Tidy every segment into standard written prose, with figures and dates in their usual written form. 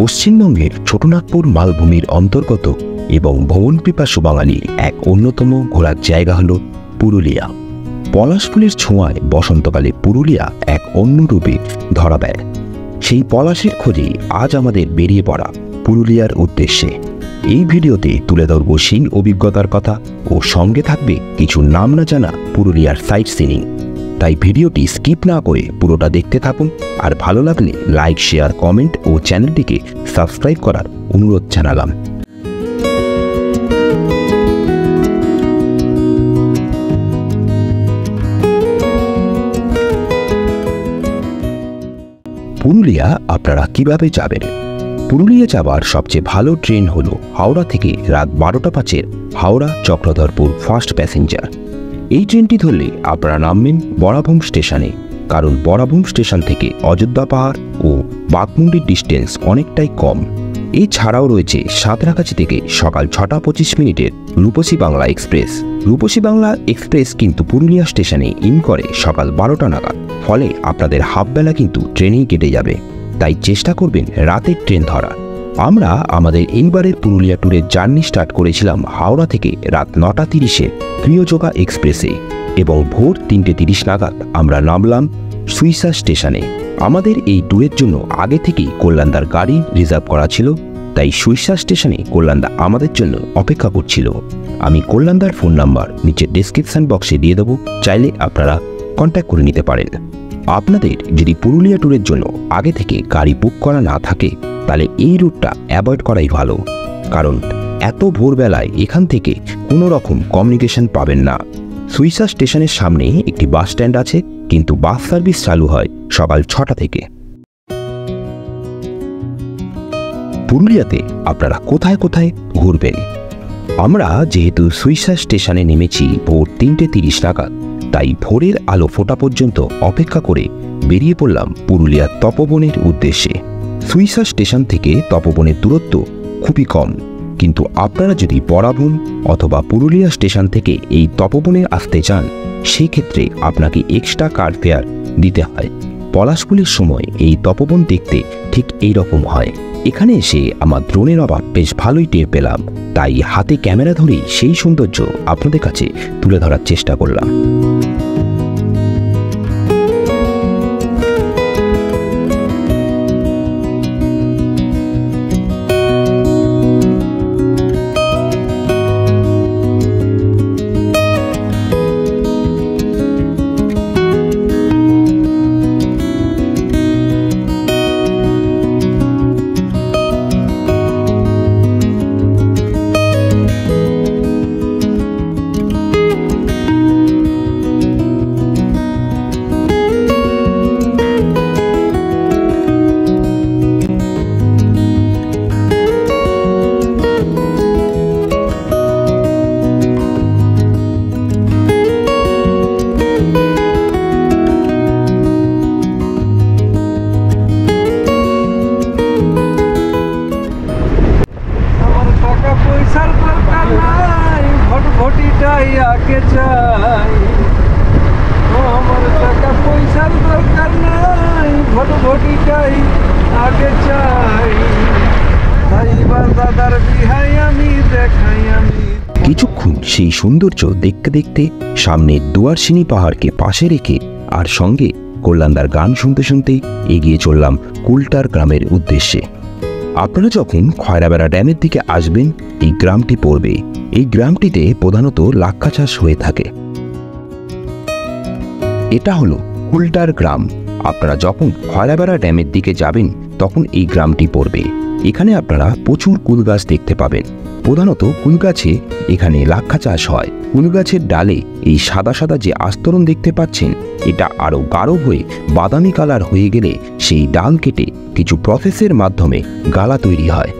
পশ্চিমবঙ্গের ছোটনাগপুর মালভূমির অন্তর্গত এবং ভ্রমণ পিপাসু বাঙালির এক অন্যতম ঘোরার জায়গা হল পুরুলিয়া। পলাশ ফুলের ছোঁয়ায় বসন্তকালে পুরুলিয়া এক অন্য রূপে ধরা দেয়। সেই পলাশের খোঁজে আজ আমাদের বেরিয়ে পড়া পুরুলিয়ার উদ্দেশ্যে। এই ভিডিওতে তুলে ধরব সেই অভিজ্ঞতার কথা ও সঙ্গে থাকবে কিছু নাম না জানা পুরুলিয়ার সাইট সিনিং। তাই ভিডিওটি স্কিপ না করে পুরোটা দেখতে থাকুন, আর ভালো লাগলে লাইক, শেয়ার, কমেন্ট ও চ্যানেলটিকে সাবস্ক্রাইব করার অনুরোধ জানালাম। পুরুলিয়া আপনারা কিভাবে যাবেন? পুরুলিয়া যাবার সবচেয়ে ভালো ট্রেন হলো হাওড়া থেকে রাত 12টা 5-এর হাওড়া চক্রধরপুর ফার্স্ট প্যাসেঞ্জার। এই ট্রেনটি ধরলে আপনারা নামবেন বরাভূম স্টেশনে, কারণ বরাভূম স্টেশন থেকে অযোধ্যা পাহাড় ও বাঘমুন্ডির ডিস্টেন্স অনেকটাই কম। এছাড়াও রয়েছে সাঁতরাগাছি থেকে সকাল 6টা 25 মিনিটের রূপসী বাংলা এক্সপ্রেস। রূপসী বাংলা এক্সপ্রেস কিন্তু পুরুলিয়া স্টেশনে ইন করে সকাল 12টা নাগাদ, ফলে আপনাদের হাফবেলা কিন্তু ট্রেনেই কেটে যাবে। তাই চেষ্টা করবেন রাতের ট্রেন ধরার। আমরা আমাদের এইবারের পুরুলিয়া ট্যুরের জার্নি স্টার্ট করেছিলাম হাওড়া থেকে রাত 9টা 30-এ প্রিয়যোগা এক্সপ্রেসে, এবং ভোর 3টে 30 নাগাদ আমরা নামলাম সুইসা স্টেশনে। আমাদের এই ট্যুরের জন্য আগে থেকেই কল্যাণদার গাড়ি রিজার্ভ করা ছিল, তাই সুইসা স্টেশনে কল্যাণদা আমাদের জন্য অপেক্ষা করছিল। আমি কল্যাণদার ফোন নাম্বার নিচে ডেসক্রিপশন বক্সে দিয়ে দেবো, চাইলে আপনারা কন্ট্যাক্ট করে নিতে পারেন। আপনাদের যদি পুরুলিয়া ট্যুরের জন্য আগে থেকে গাড়ি বুক করা না থাকে, তাহলে এই রুটটা অ্যাভয়েড করাই ভালো, কারণ এত ভোরবেলায় এখান থেকে কোনো রকম কমিউনিকেশন পাবেন না। সুইসা স্টেশনের সামনে একটি বাস স্ট্যান্ড আছে, কিন্তু বাস সার্ভিস চালু হয় সকাল 6টা থেকে। পুরুলিয়াতে আপনারা কোথায় কোথায় ঘুরবেন? আমরা যেহেতু সুইসা স্টেশনে নেমেছি ভোর 3টে 30 নাগাদ, তাই ভোরের আলো ফোটা পর্যন্ত অপেক্ষা করে বেরিয়ে পড়লাম পুরুলিয়ার তপবনের উদ্দেশ্যে। সুইসা স্টেশন থেকে তপবনের দূরত্ব খুবই কম, কিন্তু আপনারা যদি বরাভূম অথবা পুরুলিয়া স্টেশন থেকে এই তপবনে আসতে চান, সেই ক্ষেত্রে আপনাকে এক্সট্রা কার ফেয়ার দিতে হয়। পলাশ ফুলের সময় এই তপবন দেখতে ঠিক এই রকম হয়। এখানে এসে আমার ড্রোনের অভাব বেশ ভালোই টের পেলাম, তাই হাতে ক্যামেরা ধরেই সেই সৌন্দর্য আপনাদের কাছে তুলে ধরার চেষ্টা করলাম। কিছুক্ষণ সেই সৌন্দর্য দেখতে দেখতে সামনে দুয়ারসিনী পাহাড়কে পাশে রেখে আর সঙ্গে কল্যাণদার গান শুনতে শুনতে এগিয়ে চললাম কুলটার গ্রামের উদ্দেশ্যে। আপনারা যখন খয়রাবেড়া ড্যামের দিকে আসবেন, এই গ্রামটি পড়বে। এই গ্রামটিতে প্রধানত লাক্ষা চাষ হয়ে থাকে। এটা হলো কুলটার গ্রাম। আপনারা যখন খয়রাবেড়া ড্যামের দিকে যাবেন, তখন এই গ্রামটি পড়বে। এখানে আপনারা প্রচুর কুল গাছ দেখতে পাবেন। প্রধানত কুল গাছে এখানে লাক্ষা চাষ হয়। কুল গাছের ডালে এই সাদা সাদা যে আস্তরণ দেখতে পাচ্ছেন, এটা আরও গাঢ় হয়ে বাদামি কালার হয়ে গেলে সেই ডাল কেটে কিছু প্রসেসের মাধ্যমে গালা তৈরি হয়।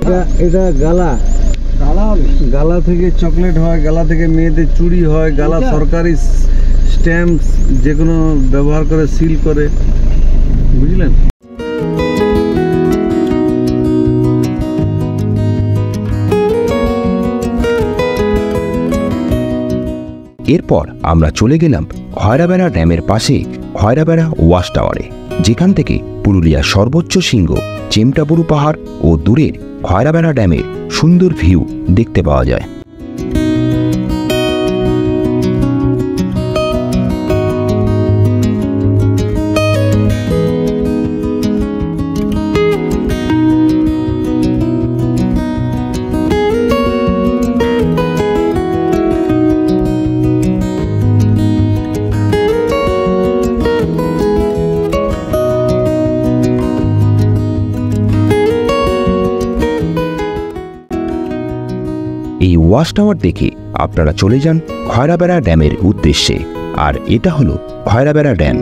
এটা গালা থেকে চকলেট হয়, গালা থেকে মেয়েদের চুড়ি হয়, গালা সরকারি স্ট্যাম্প যেগুলো ব্যবহার করে সিল করে, বুঝলেন? এরপর আমরা চলে গেলাম খয়রাবেড়া ড্যামের পাশে খয়রাবেড়া ওয়াচ টাওয়ারে, যেখান থেকে পুরুলিয়ার সর্বোচ্চ শৃঙ্গ চেমটাবুরু পাহাড় ও দূরের খয়রাবেড়া ড্যামের সুন্দর ভিউ দেখতে পাওয়া যায়। এই ওয়াচ টাওয়ার দেখে আপনারা চলে যান খয়রাবেড়া ড্যামের উদ্দেশ্যে, আর এটা হলো খয়রাবেড়া ড্যাম।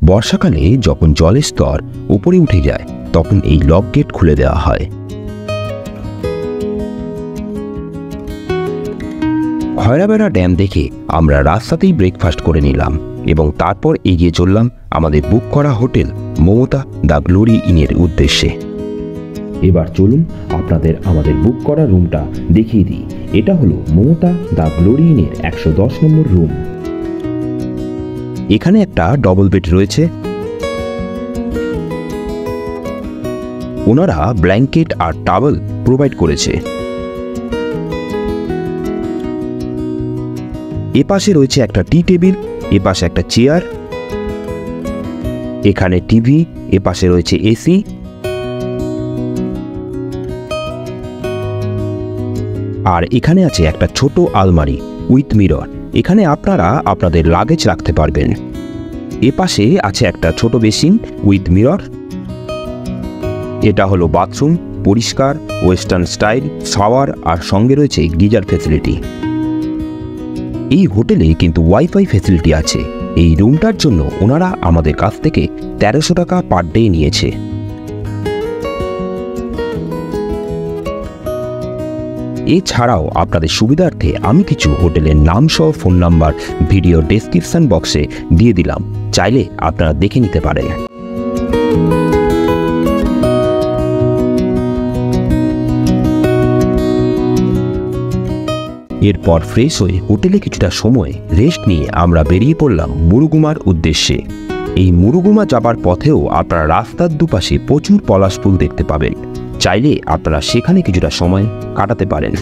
বর্ষাকালে যখন জলের স্তর উপরে উঠে যায় তখন এই লক গেট খুলে দেওয়া হয়। খয়রাবেড়া ড্যাম দেখে আমরা রাস্তাতেই ব্রেকফাস্ট করে নিলাম এবং তারপর এগিয়ে চললাম আমাদের বুক করা হোটেল মমতা দ্য গ্লোরি ইনের উদ্দেশ্যে। এবার চলুন আপনাদের আমাদের বুক করা রুমটা দেখিয়ে দিই। এটা হলো মমতা দ্য গ্লোরি ইনের 110 নম্বর রুম। এখানে একটা ডবল বেড রয়েছে। ওনারা ব্ল্যাঙ্কেট আর টাওয়েল প্রোভাইড করেছে। এপাশে রয়েছে একটা টি টেবিল, এপাশে একটা চেয়ার, এখানে টিভি, এপাশে রয়েছে এসি। আর এখানে আছে একটা ছোট আলমারি উইথ মিরর। এখানে আপনারা আপনাদের লাগেজ রাখতে পারবেন। এপাশে আছে একটা ছোট বেসিন উইথ মিরর। এটা হলো বাথরুম, পরিষ্কার ওয়েস্টার্ন স্টাইল, শাওয়ার আর সঙ্গে রয়েছে গিজার ফ্যাসিলিটি। এই হোটেলে কিন্তু ওয়াইফাই ফ্যাসিলিটি আছে। এই রুমটার জন্য ওনারা আমাদের কাছ থেকে 1300 টাকা পার ডে নিয়েছে। এছাড়াও আপনাদের সুবিধার্থে আমি কিছু হোটেলের নাম সহ ফোন নাম্বার ভিডিও ডেসক্রিপশন বক্সে দিয়ে দিলাম, চাইলে আপনারা দেখে নিতে পারেন। এরপর ফ্রেশ হয়ে হোটেলে কিছুটা সময় রেস্ট নিয়ে আমরা বেরিয়ে পড়লাম মুরুগুমার উদ্দেশ্যে। এই মুরুগুমা যাবার পথেও আপনারা রাস্তার দুপাশে প্রচুর পলাশ ফুল দেখতে পাবেন, চাইলে আপনারা সেখানে কিছুটা সময় কাটাতে পারেন।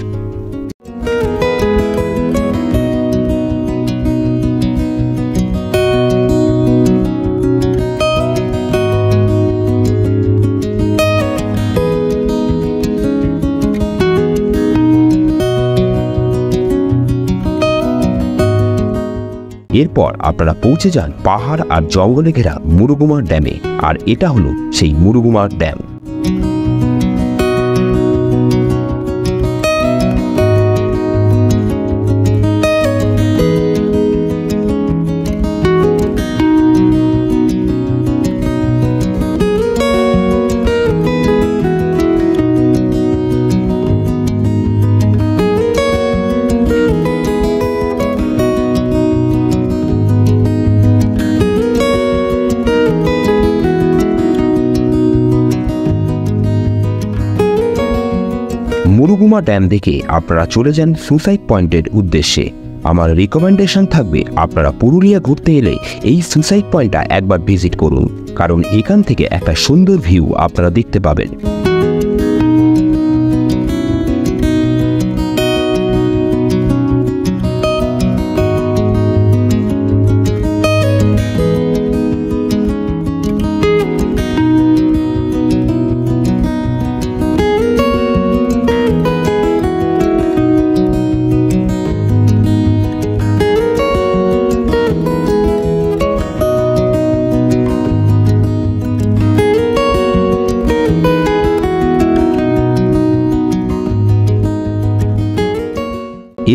এরপর আপনারা পৌঁছে যান পাহাড় আর জঙ্গলে ঘেরা মুরুগুমা ড্যামে, আর এটা হলো সেই মুরুগুমা ড্যাম। মুরুগুমা ড্যাম দেখে আপনারা চলে যান সুসাইড পয়েন্টের উদ্দেশ্যে। আমার রিকমেন্ডেশন থাকবে আপনারা পুরুলিয়া ঘুরতে এলে এই সুসাইড পয়েন্টটা একবার ভিজিট করুন, কারণ এখান থেকে একটা সুন্দর ভিউ আপনারা দেখতে পাবেন।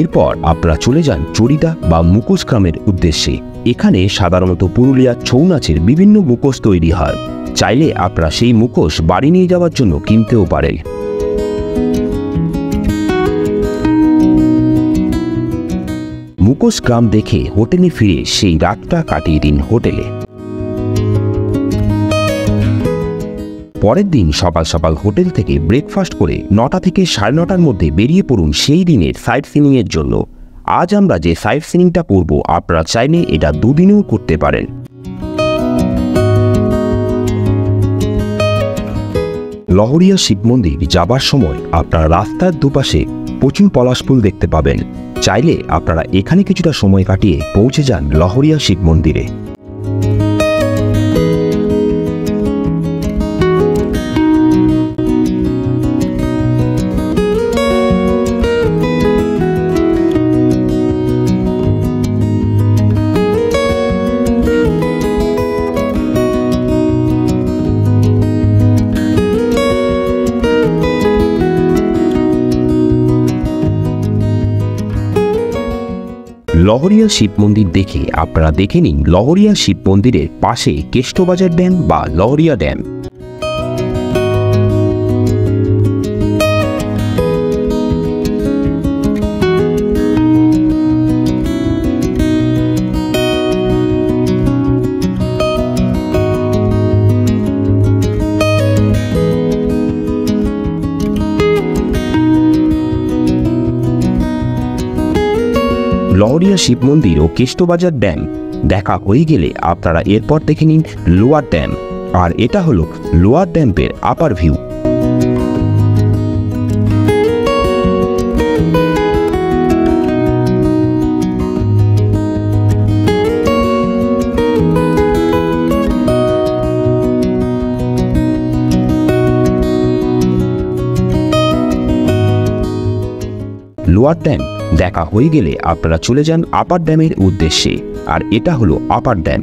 এরপর আপনারা চলে যান চরিদা বা মুখোশ গ্রামের উদ্দেশ্যে। এখানে সাধারণত পুরুলিয়ার ছৌ নাচের বিভিন্ন মুখোশ তৈরি হয়, চাইলে আপনারা সেই মুখোশ বাড়ি নিয়ে যাওয়ার জন্য কিনতেও পারেন। মুখোশ খোকস গ্রাম দেখে হোটেলে ফিরে সেই রাতটা কাটিয়ে দিন হোটেলে। পরের দিন সকাল সকাল হোটেল থেকে ব্রেকফাস্ট করে 9টা থেকে 9:30টার মধ্যে বেরিয়ে পড়ুন সেই দিনের সাইট সিনিংয়ের জন্য। আজ আমরা যে সাইট সিনিংটা করব আপনারা চাইলে এটা 2 দিনেও করতে পারেন। লহরিয়া শিব মন্দির যাবার সময় আপনারা রাস্তার দুপাশে প্রচুর পলাশ ফুল দেখতে পাবেন। চাইলে আপনারা এখানে কিছুটা সময় কাটিয়ে পৌঁছে যান লহরিয়া শিব মন্দিরে। লহরিয়া শিব মন্দির দেখে আপনারা দেখে নিন লহরিয়া শিব মন্দিরের পাশে কেষ্টবাজার ড্যাম বা লহরিয়া ড্যাম। লহরিয়া শিব মন্দির ও কেষ্টবাজার ড্যাম দেখা হয়ে গেলে আপনারা এরপর দেখে নিন লোয়ার ড্যাম, আর এটা হলো লোয়ার ড্যামের আপার ভিউ। লোয়ার ড্যাম দেখা হয়ে গেলে আপনারা চলে যান আপার ড্যামের উদ্দেশ্যে, আর এটা হলো আপার ড্যাম।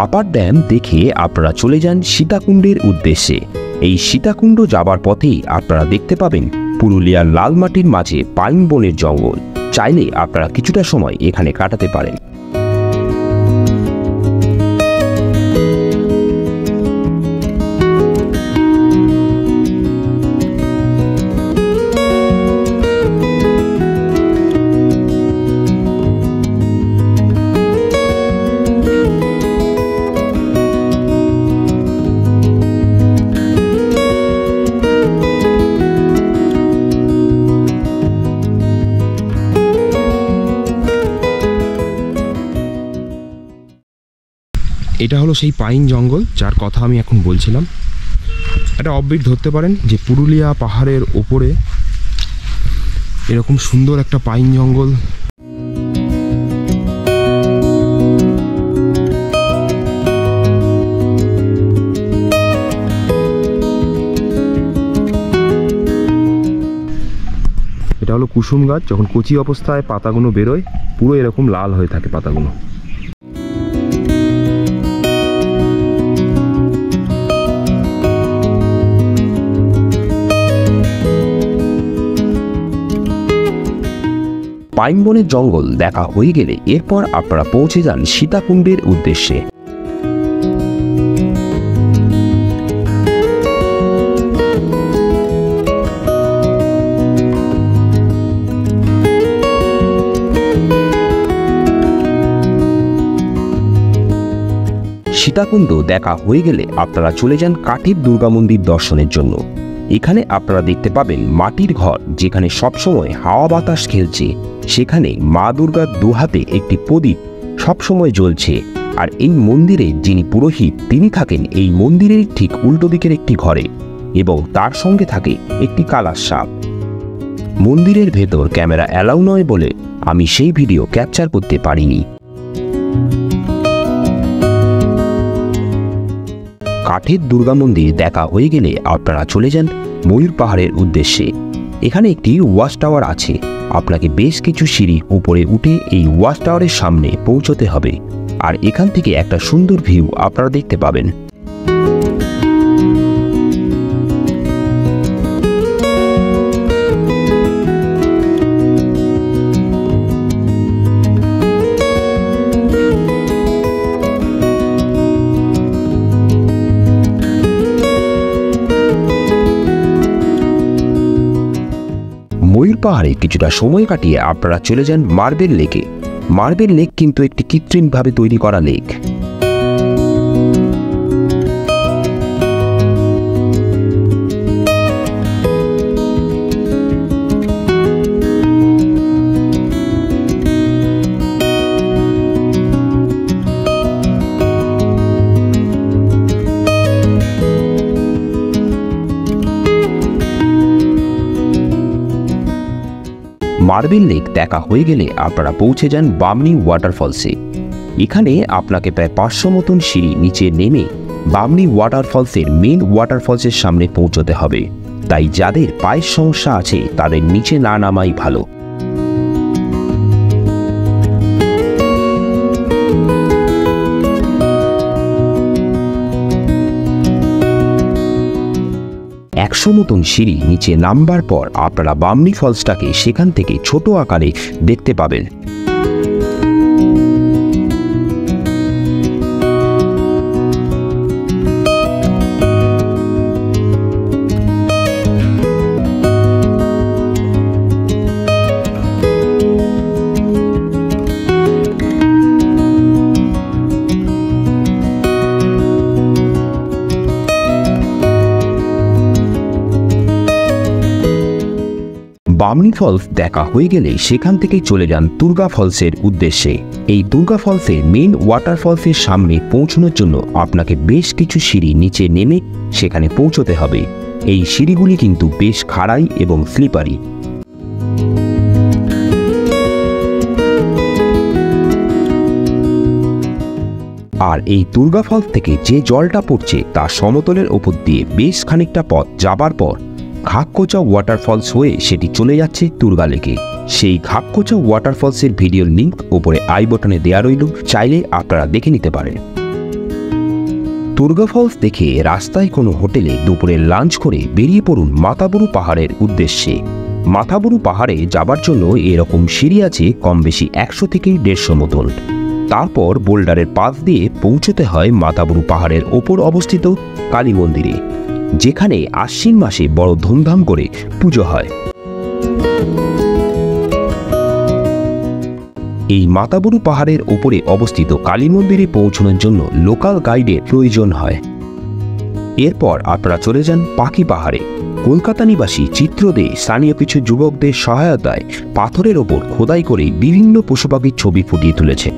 আপার ড্যাম দেখে আপনারা চলে যান সীতাকুণ্ডের উদ্দেশ্যে। এই সীতাকুণ্ড যাবার পথেই আপনারা দেখতে পাবেন পুরুলিয়ার লাল মাটির মাঝে পাইন বনের জঙ্গল। চাইলে আপনারা কিছুটা সময় এখানে কাটাতে পারেন। এটা হলো সেই পাইন জঙ্গল যার কথা আমি এখন বলছিলাম। এটা অববিট ধরতে পারেন যে পুরুলিয়া পাহাড়ের ওপরে এরকম সুন্দর একটা পাইন জঙ্গল। এটা হলো কুসুম গাছ, যখন কচি অবস্থায় পাতাগুলো বেরোয় পুরো এরকম লাল হয়ে থাকে পাতাগুলো। পাইন বনের জঙ্গল দেখা হয়ে গেলে এরপর আপনারা পৌঁছে যান সীতাকুণ্ডের উদ্দেশ্যে। সীতাকুণ্ড দেখা হয়ে গেলে আপনারা চলে যান কাঠের দুর্গা মন্দির দর্শনের জন্য। এখানে আপনারা দেখতে পাবেন মাটির ঘর, যেখানে সবসময় হাওয়া বাতাস খেলছে। সেখানে মা দুর্গার দুহাতে একটি প্রদীপ সবসময় জ্বলছে। আর এই মন্দিরে যিনি পুরোহিত তিনি থাকেন এই মন্দিরের ঠিক উল্টো দিকের একটি ঘরে, এবং তার সঙ্গে থাকে একটি কালার সাপ। মন্দিরের ভেতর ক্যামেরা অ্যালাউ নয় বলে আমি সেই ভিডিও ক্যাপচার করতে পারিনি। কাঠের দুর্গা মন্দির দেখা হয়ে গেলে আপনারা চলে যান ময়ূর পাহাড়ের উদ্দেশ্যে। এখানে একটি ওয়াচ টাওয়ার আছে। আপনাকে বেশ কিছু সিঁড়ি উপরে উঠে এই ওয়াচ টাওয়ারের সামনে পৌঁছতে হবে, আর এখান থেকে একটা সুন্দর ভিউ আপনারা দেখতে পাবেন। পাহাড়ে কিছুটা সময় কাটিয়ে আপনারা চলে যান মার্বেল লেকে। মার্বেল লেক কিন্তু একটি কৃত্রিমভাবে তৈরি করা লেক। মার্বেল লেক দেখা হয়ে গেলে আপনারা পৌঁছে যান বামনি ওয়াটারফলসে। এখানে আপনাকে প্রায় 500 মতন সিঁড়ি নিচে নেমে বামনি ওয়াটারফলসের মেন ওয়াটারফলসের সামনে পৌঁছতে হবে। তাই যাদের পায়ের সমস্যা আছে তাদের নিচে না নামাই ভালো। একশো মতন সিঁড়ি নিচে নামবার পর আপনারা বামনি ফলসটাকে সেখান থেকে ছোট আকারে দেখতে পাবেন। বামনি ফলস দেখা হয়ে গেলে সেখান থেকেই চলে যান দুর্গা ফলসের উদ্দেশ্যে। এই দুর্গা ফলসের মেন ওয়াটারফলসের সামনে পৌঁছানোর জন্য আপনাকে বেশ কিছু সিঁড়ি নিচে নেমে সেখানে পৌঁছতে হবে। এই সিঁড়িগুলি কিন্তু বেশ খাড়াই এবং স্লিপারি। আর এই দুর্গা ফলস থেকে যে জলটা পড়ছে তা সমতলের ওপর দিয়ে বেশ খানিকটা পথ যাবার পর ঘাককোচা ওয়াটারফলস হয়ে সেটি চলে যাচ্ছে দুর্গা লেকে। সেই ঘাককোচা ওয়াটারফলসের ভিডিওর লিঙ্ক উপরে আই বটনে দেওয়া রইল, চাইলে আপনারা দেখে নিতে পারেন। দুর্গা ফলস দেখে রাস্তায় কোনো হোটেলে দুপুরে লাঞ্চ করে বেরিয়ে পড়ুন মাতাবুরু পাহাড়ের উদ্দেশ্যে। মাতাবুরু পাহাড়ে যাবার জন্য এরকম সিঁড়ি আছে কম বেশি 100 থেকে 150 মতন। তারপর বোল্ডারের পাশ দিয়ে পৌঁছতে হয় মাতাবুরু পাহাড়ের ওপর অবস্থিত কালী মন্দিরে, যেখানে আশ্বিন মাসে বড় ধুমধাম করে পুজো হয়। এই মাতাবুরু পাহাড়ের উপরে অবস্থিত কালী মন্দিরে পৌঁছানোর জন্য লোকাল গাইডের প্রয়োজন হয়। এরপর আপনারা চলে যান পাখি পাহাড়ে। কলকাতা নিবাসী চিত্র দে স্থানীয় কিছু যুবকদের সহায়তায় পাথরের ওপর খোদাই করে বিভিন্ন পশু পাখির ছবি ফুটিয়ে তুলেছে।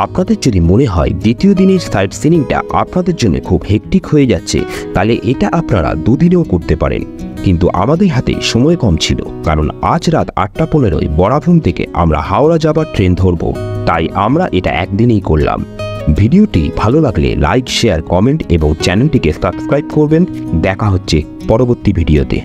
আপনাদের যদি মনে হয় দ্বিতীয় দিনের সাইট সিনিংটা আপনাদের জন্য খুব হেক্টিক হয়ে যাচ্ছে, তাহলে এটা আপনারা 2 দিনেও করতে পারেন। কিন্তু আমাদের হাতে সময় কম ছিল, কারণ আজ রাত 8:15 বরাভূম থেকে আমরা হাওড়া যাবার ট্রেন ধরব, তাই আমরা এটা একদিনেই করলাম। ভিডিওটি ভালো লাগলে লাইক, শেয়ার, কমেন্ট এবং চ্যানেলটিকে সাবস্ক্রাইব করবেন। দেখা হচ্ছে পরবর্তী ভিডিওতে।